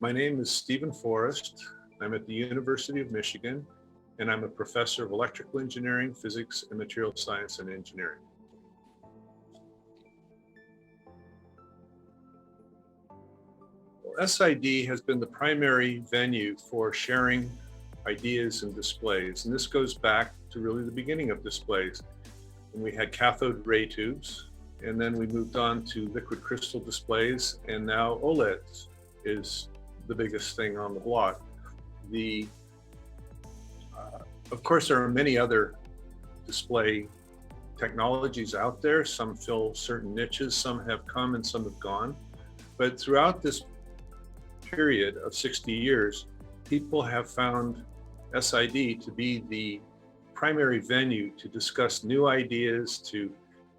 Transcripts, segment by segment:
My name is Stephen Forrest. I'm at the University of Michigan, and I'm a professor of electrical engineering, physics, and material science and engineering. Well, SID has been the primary venue for sharing ideas and displays, and this goes back to really the beginning of displays. And we had cathode ray tubes, and then we moved on to liquid crystal displays, and now OLEDs is the biggest thing on the block. Of course, there are many other display technologies out there. Some fill certain niches, some have come and some have gone. But throughout this period of 60 years, people have found SID to be the primary venue to discuss new ideas, to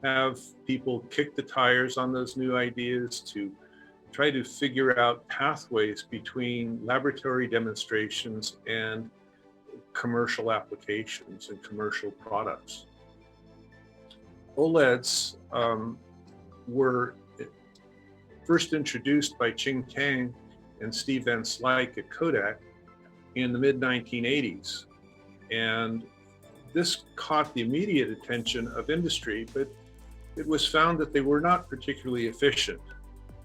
have people kick the tires on those new ideas, to try to figure out pathways between laboratory demonstrations and commercial applications and commercial products. OLEDs were first introduced by Ching Tang and Steve Van Slyke at Kodak in the mid-1980s. And this caught the immediate attention of industry, but it was found that they were not particularly efficient.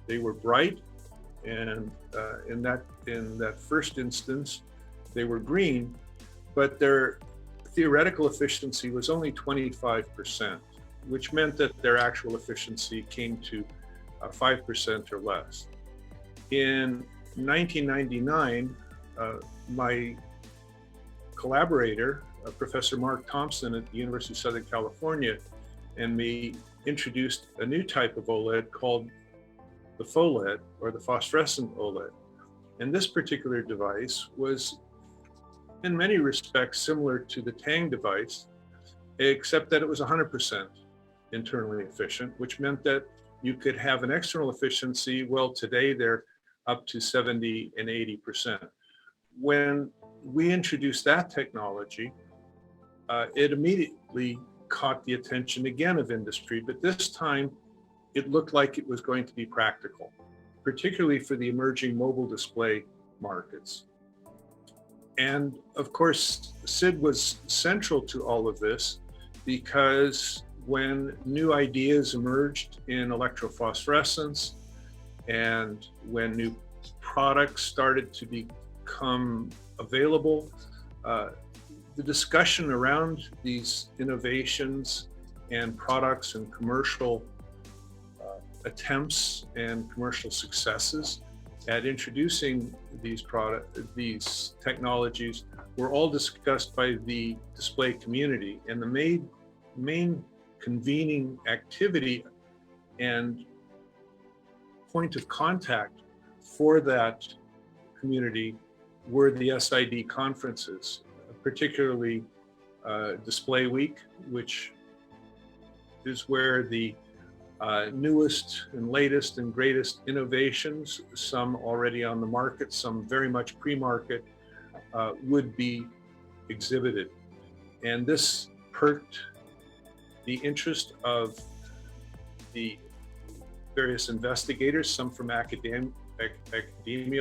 They were bright, and in that first instance, they were green, but their theoretical efficiency was only 25%, which meant that their actual efficiency came to 5% or less. In 1999, my collaborator, Professor Mark Thompson at the University of Southern California, and me introduced a new type of OLED called the FOLED, or the phosphorescent OLED. And this particular device was in many respects similar to the Tang device, except that it was 100% internally efficient, which meant that you could have an external efficiency. Well, today they're up to 70 and 80%. When we introduced that technology, it immediately caught the attention again of industry, but this time it looked like it was going to be practical, particularly for the emerging mobile display markets. And of course, SID was central to all of this because when new ideas emerged in electrophosphorescence and when new products started to become available, the discussion around these innovations and products and commercial attempts and commercial successes at introducing these technologies were all discussed by the display community. And the main convening activity and point of contact for that community were the SID conferences, particularly Display Week, which is where the newest and latest and greatest innovations, some already on the market, some very much pre-market, would be exhibited. And this perked the interest of the various investigators, some from academia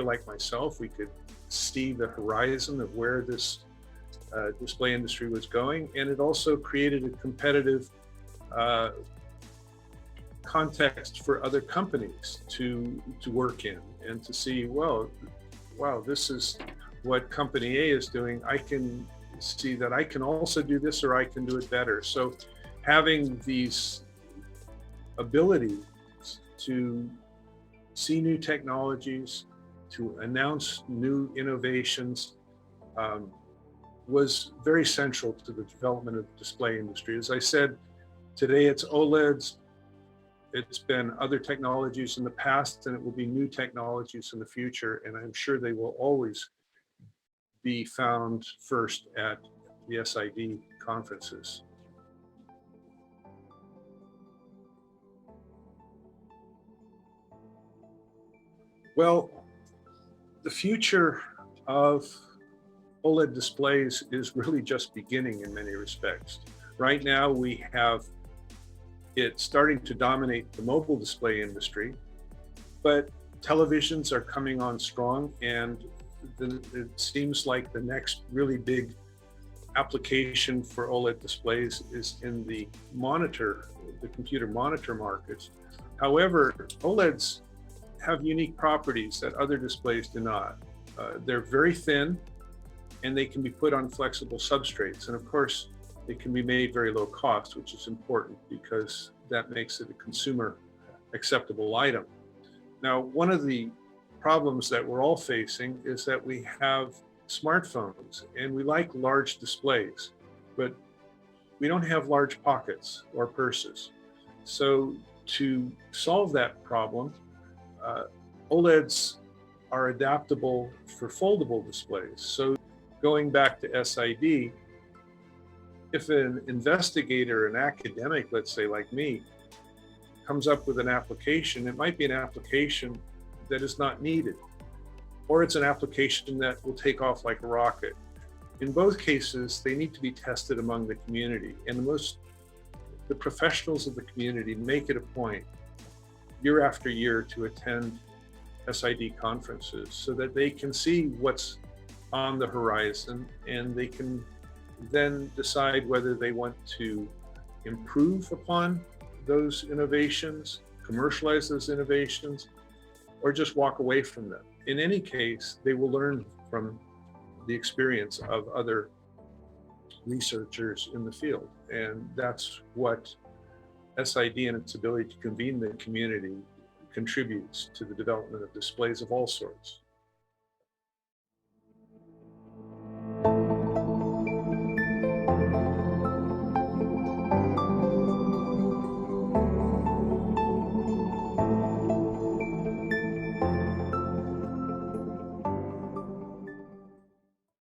like myself. We could see the horizon of where this display industry was going, and it also created a competitive context for other companies to work in and to see, well, wow, this is what company A is doing. I can see that I can also do this, or I can do it better. So having these abilities to see new technologies, to announce new innovations, was very central to the development of the display industry. As I said, today it's OLEDs. It's been other technologies in the past, and it will be new technologies in the future. And I'm sure they will always be found first at the SID conferences. Well, the future of OLED displays is really just beginning in many respects. Right now, we have it starting to dominate the mobile display industry, but televisions are coming on strong, and it seems like the next really big application for OLED displays is in the computer monitor markets. However, OLEDs have unique properties that other displays do not. They're very thin, and they can be put on flexible substrates. And of course, they can be made very low cost, which is important because that makes it a consumer acceptable item. Now, one of the problems that we're all facing is that we have smartphones and we like large displays, but we don't have large pockets or purses. So to solve that problem, OLEDs are adaptable for foldable displays. So going back to SID, if an investigator, an academic, let's say like me, comes up with an application, it might be an application that is not needed, or it's an application that will take off like a rocket. In both cases, they need to be tested among the community, and the professionals of the community make it a point year after year to attend SID conferences so that they can see what's on the horizon, and they can then decide whether they want to improve upon those innovations, commercialize those innovations, or just walk away from them. In any case, they will learn from the experience of other researchers in the field. And that's what SID and its ability to convene the community contributes to the development of displays of all sorts.